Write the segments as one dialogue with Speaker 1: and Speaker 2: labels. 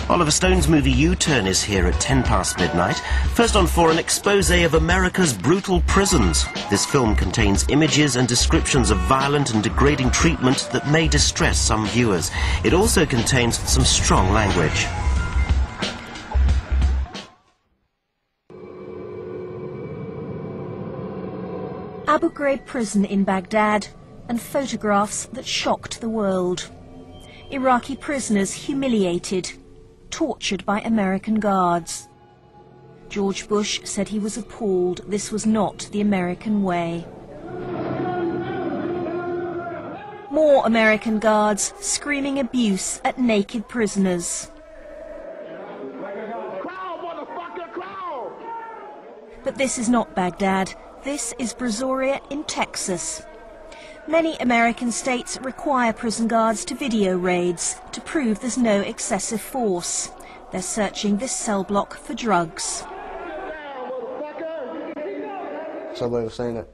Speaker 1: Oliver Stone's movie U-Turn is here at 10 past midnight. First on 4, an expose of America's brutal prisons. This film contains images and descriptions of violent and degrading treatment that may distress some viewers. It also contains some strong language.
Speaker 2: Abu Ghraib prison in Baghdad, and photographs that shocked the world. Iraqi prisoners humiliated, tortured by American guards. George Bush said he was appalled this was not the American way. More American guards screaming abuse at naked prisoners. But this is not Baghdad. This is Brazoria in Texas. Many American states require prison guards to video raids to prove there's no excessive force. They're searching this cell block for drugs.
Speaker 3: Somebody was saying that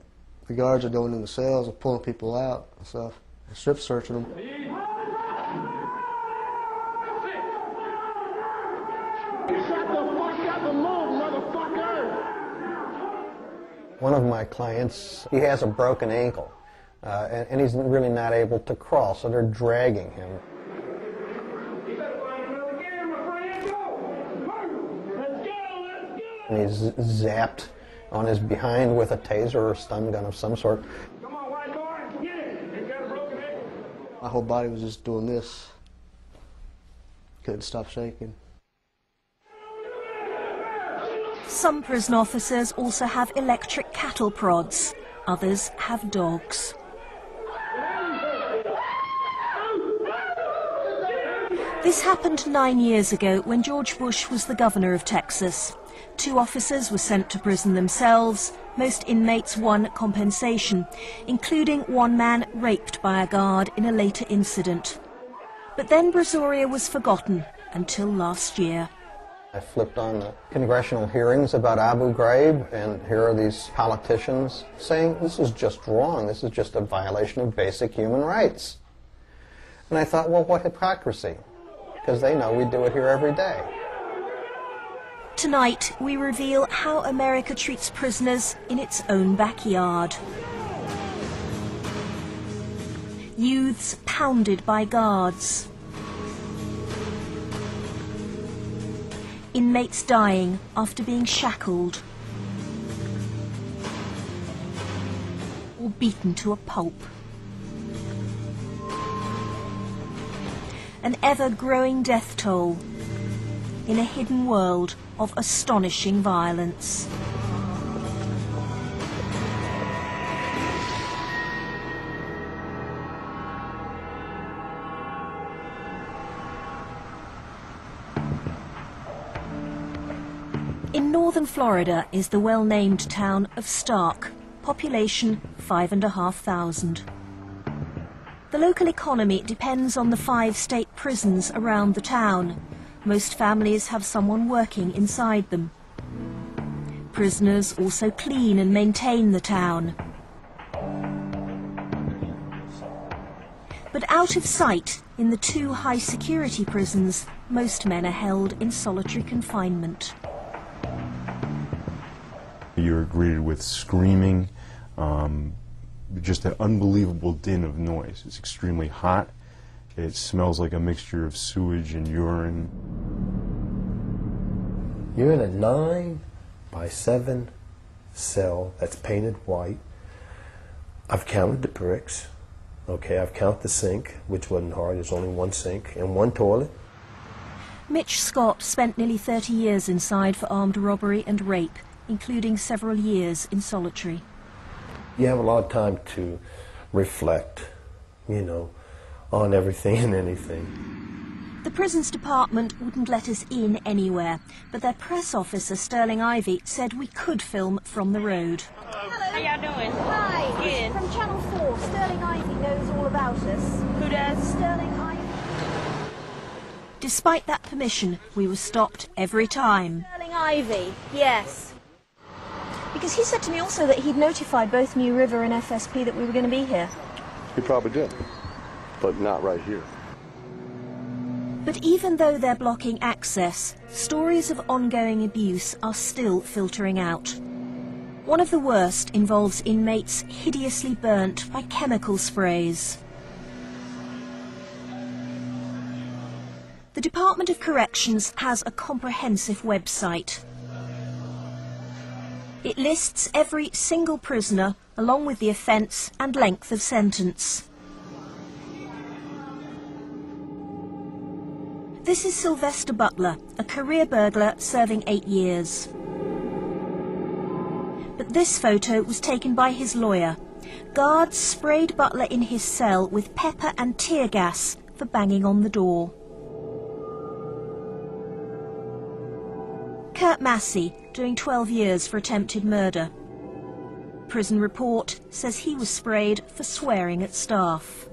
Speaker 3: the guards are going in the cells and pulling people out and stuff, and strip searching them.
Speaker 4: One of my clients, he has a broken ankle, and he's really not able to crawl, so they're dragging him. And he's zapped on his behind with a taser or a stun gun of some sort.
Speaker 3: My whole body was just doing this. Couldn't stop shaking.
Speaker 2: Some prison officers also have electric cattle prods. Others have dogs. This happened 9 years ago when George Bush was the governor of Texas. 2 officers were sent to prison themselves. Most inmates won compensation, including one man raped by a guard in a later incident. But then Brazoria was forgotten until last year.
Speaker 4: I flipped on the congressional hearings about Abu Ghraib, and here are these politicians saying this is just wrong, this is just a violation of basic human rights. And I thought, well, what hypocrisy, because they know we do it here every day.
Speaker 2: Tonight we reveal how America treats prisoners in its own backyard. Youths pounded by guards. Inmates dying after being shackled or beaten to a pulp. An ever-growing death toll in a hidden world of astonishing violence. In northern Florida is the well-named town of Stark, population 5,500. The local economy depends on the 5 state prisons around the town. Most families have someone working inside them. Prisoners also clean and maintain the town. But out of sight, in the 2 high-security prisons, most men are held in solitary confinement.
Speaker 5: You're greeted with screaming, just an unbelievable din of noise. It's extremely hot. It smells like a mixture of sewage and urine.
Speaker 6: You're in a 9 by 7 cell that's painted white. I've counted the bricks. Okay, I've counted the sink, which wasn't hard. There's only 1 sink and 1 toilet.
Speaker 2: Mitch Scott spent nearly 30 years inside for armed robbery and rape, including several years in solitary.
Speaker 6: You have a lot of time to reflect, you know, on everything and anything.
Speaker 2: The prisons department wouldn't let us in anywhere, but their press officer, Sterling Ivey, said we could film from the road.
Speaker 7: Hello. How y'all doing?
Speaker 2: Hi.
Speaker 7: Good.
Speaker 2: From Channel 4, Sterling Ivey knows all about us.
Speaker 7: Who does?
Speaker 2: Sterling Ivey. Despite that permission, we were stopped every time.
Speaker 7: Sterling Ivey, yes.
Speaker 2: Because he said to me also that he'd notified both New River and FSP that we were going to be here.
Speaker 8: He probably did, but not right here.
Speaker 2: But even though they're blocking access, stories of ongoing abuse are still filtering out. One of the worst involves inmates hideously burnt by chemical sprays. The Department of Corrections has a comprehensive website. It lists every single prisoner, along with the offence and length of sentence. This is Sylvester Butler, a career burglar serving 8 years. But this photo was taken by his lawyer. Guards sprayed Butler in his cell with pepper and tear gas for banging on the door. Kurt Massey, doing 12 years for attempted murder. Prison report says he was sprayed for swearing at staff.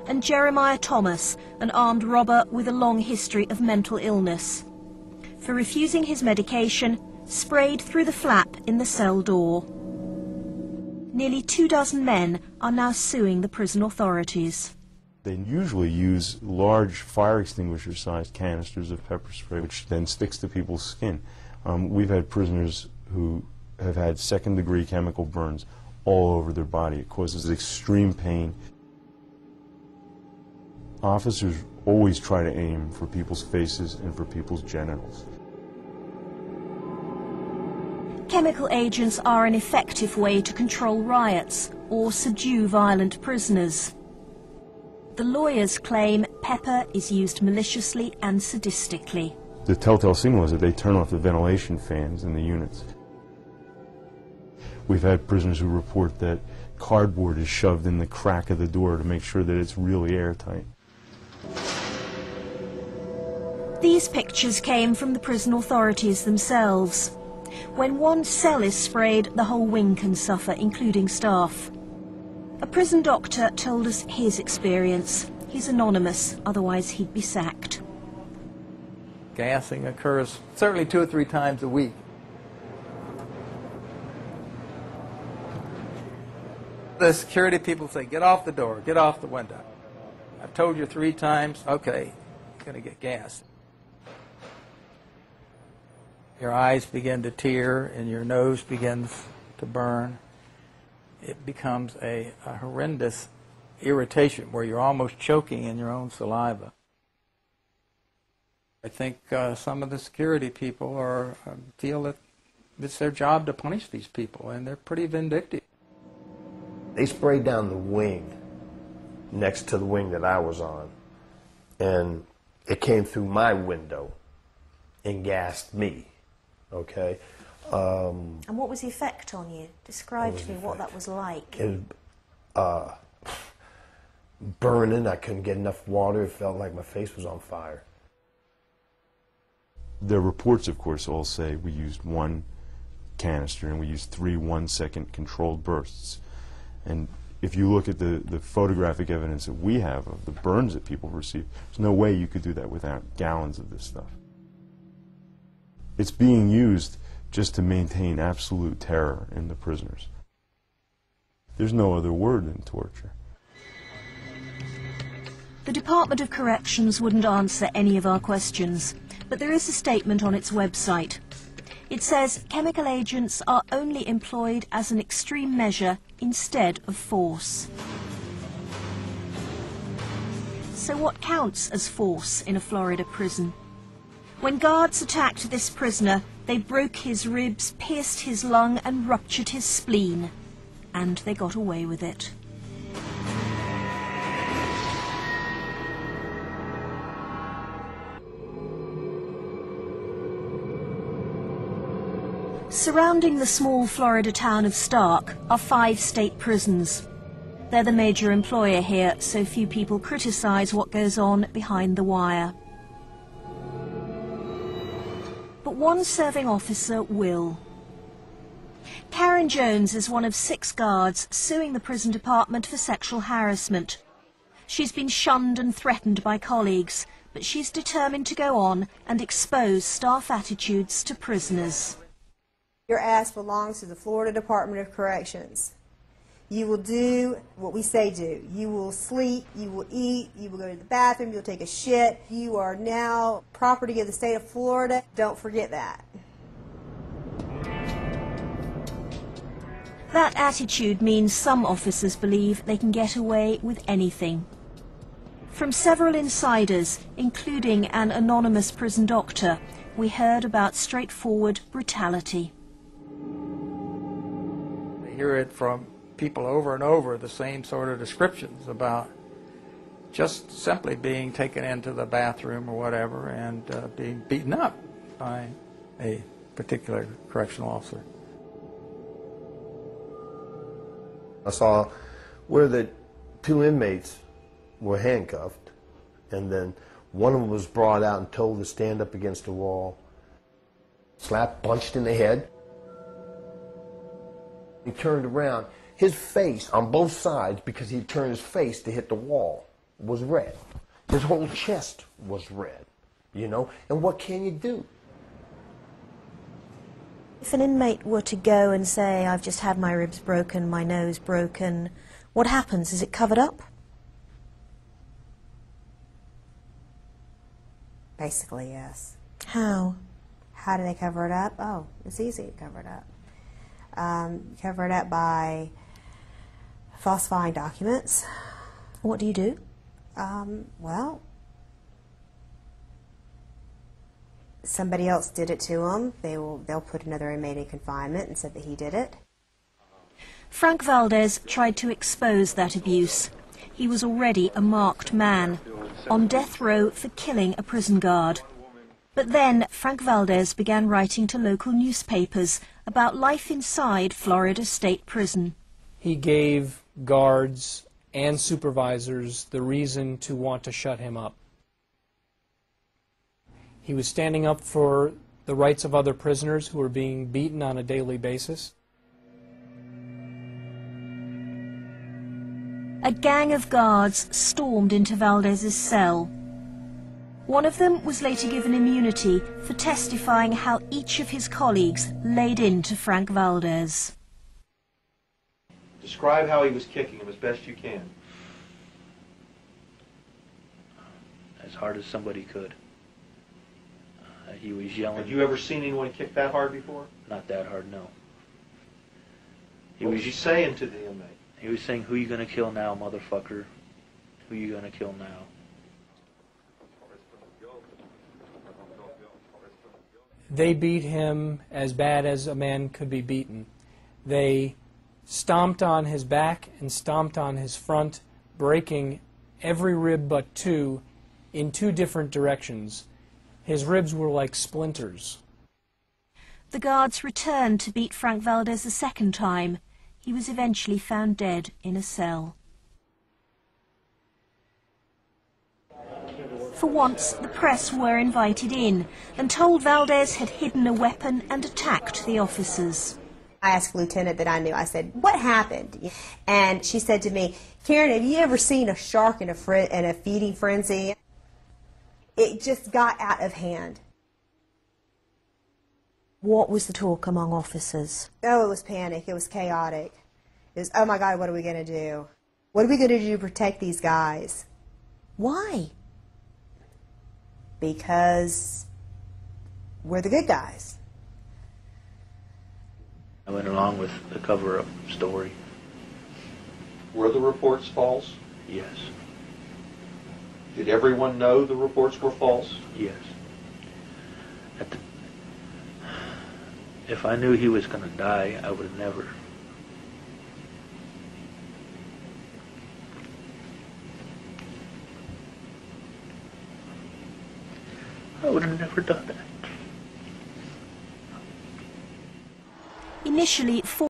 Speaker 2: And Jeremiah Thomas, an armed robber with a long history of mental illness. For refusing his medication, sprayed through the flap in the cell door. Nearly 24 men are now suing the prison authorities.
Speaker 5: They usually use large fire extinguisher-sized canisters of pepper spray, which then sticks to people's skin. We've had prisoners who have had second-degree chemical burns all over their body. It causes extreme pain. Officers always try to aim for people's faces and for people's genitals.
Speaker 2: Chemical agents are an effective way to control riots or subdue violent prisoners. The lawyers claim pepper is used maliciously and sadistically.
Speaker 5: The telltale signal is that they turn off the ventilation fans in the units. We've had prisoners who report that cardboard is shoved in the crack of the door to make sure that it's really airtight.
Speaker 2: These pictures came from the prison authorities themselves. When one cell is sprayed, the whole wing can suffer, including staff. A prison doctor told us his experience. He's anonymous, otherwise he'd be sacked.
Speaker 8: Gassing occurs certainly 2 or 3 times a week. The security people say, get off the door, get off the window. I've told you 3 times, okay, you're going to get gassed. Your eyes begin to tear and your nose begins to burn. It becomes a horrendous irritation where you're almost choking in your own saliva. I think some of the security people feel that it's their job to punish these people, and they're pretty vindictive.
Speaker 6: They sprayed down the wing next to the wing that I was on, and it came through my window and gassed me, okay?
Speaker 2: And what was the effect on you? Describe to me what that was like.
Speaker 6: It was burning. I couldn't get enough water. It felt like my face was on fire.
Speaker 5: The reports, of course, all say we used 1 canister and we used 3 one-second controlled bursts. And if you look at the photographic evidence that we have of the burns that people receive, there's no way you could do that without gallons of this stuff. It's being used just to maintain absolute terror in the prisoners. There's no other word than torture.
Speaker 2: The Department of Corrections wouldn't answer any of our questions, but there is a statement on its website. It says chemical agents are only employed as an extreme measure instead of force. So what counts as force in a Florida prison? When guards attacked this prisoner, they broke his ribs, pierced his lung and ruptured his spleen. And they got away with it. Surrounding the small Florida town of Stark are 5 state prisons. They're the major employer here, so few people criticize what goes on behind the wire. But one serving officer will. Karen Jones is one of 6 guards suing the prison department for sexual harassment. She's been shunned and threatened by colleagues, but she's determined to go on and expose staff attitudes to prisoners.
Speaker 9: Your ask belongs to the Florida Department of Corrections. You will do what we say do. You will sleep, you will eat, you will go to the bathroom, you'll take a shit. You are now property of the state of Florida. Don't forget that.
Speaker 2: That attitude means some officers believe they can get away with anything. From several insiders, including an anonymous prison doctor, we heard about straightforward brutality.
Speaker 8: We hear it from people over and over, the same sort of descriptions about just simply being taken into the bathroom or whatever and being beaten up by a particular correctional officer.
Speaker 6: I saw where the two inmates were handcuffed, and then one of them was brought out and told to stand up against the wall, slapped, punched in the head. He turned around. His face on both sides, because he turned his face to hit the wall, was red. His whole chest was red, you know? And what can you do?
Speaker 2: If an inmate were to go and say, I've just had my ribs broken, my nose broken, what happens? Is it covered up?
Speaker 9: Basically, yes.
Speaker 2: How?
Speaker 9: How do they cover it up? Oh, it's easy to cover it up. Cover it up by falsifying documents.
Speaker 2: What do you do?
Speaker 9: Well, somebody else did it to them. They'll put another inmate in confinement and said that he did it.
Speaker 2: Frank Valdez tried to expose that abuse. He was already a marked man, on death row for killing a prison guard. But then Frank Valdez began writing to local newspapers about life inside Florida State Prison.
Speaker 10: He gave guards and supervisors the reason to want to shut him up. He was standing up for the rights of other prisoners who were being beaten on a daily basis.
Speaker 2: A gang of guards stormed into Valdez's cell. One of them was later given immunity for testifying how each of his colleagues laid into Frank Valdez.
Speaker 11: Describe how he was kicking him as best you can.
Speaker 12: As hard as somebody could. He was yelling.
Speaker 11: Have you ever seen anyone kick that hard before?
Speaker 12: Not that hard, no.
Speaker 11: What was he saying to the inmate?
Speaker 12: He was saying, "Who you gonna kill now, motherfucker? Who you gonna kill now?"
Speaker 10: They beat him as bad as a man could be beaten. They stomped on his back and stomped on his front, breaking every rib but two in two different directions. His ribs were like splinters.
Speaker 2: The guards returned to beat Frank Valdez a second time. He was eventually found dead in a cell. For once, the press were invited in and told Valdez had hidden a weapon and attacked the officers.
Speaker 9: I asked a lieutenant that I knew, I said, what happened? And she said to me, Karen, have you ever seen a shark in a feeding frenzy? It just got out of hand.
Speaker 2: What was the talk among officers?
Speaker 9: Oh, it was panic. It was chaotic. It was, oh my God, what are we going to do? What are we going to do to protect these guys?
Speaker 2: Why?
Speaker 9: Because we're the good guys.
Speaker 12: I went along with the cover-up story.
Speaker 11: Were the reports false?
Speaker 12: Yes.
Speaker 11: Did everyone know the reports were false?
Speaker 12: Yes. If I knew he was going to die, I would have never. I would have never done that.
Speaker 2: Initially,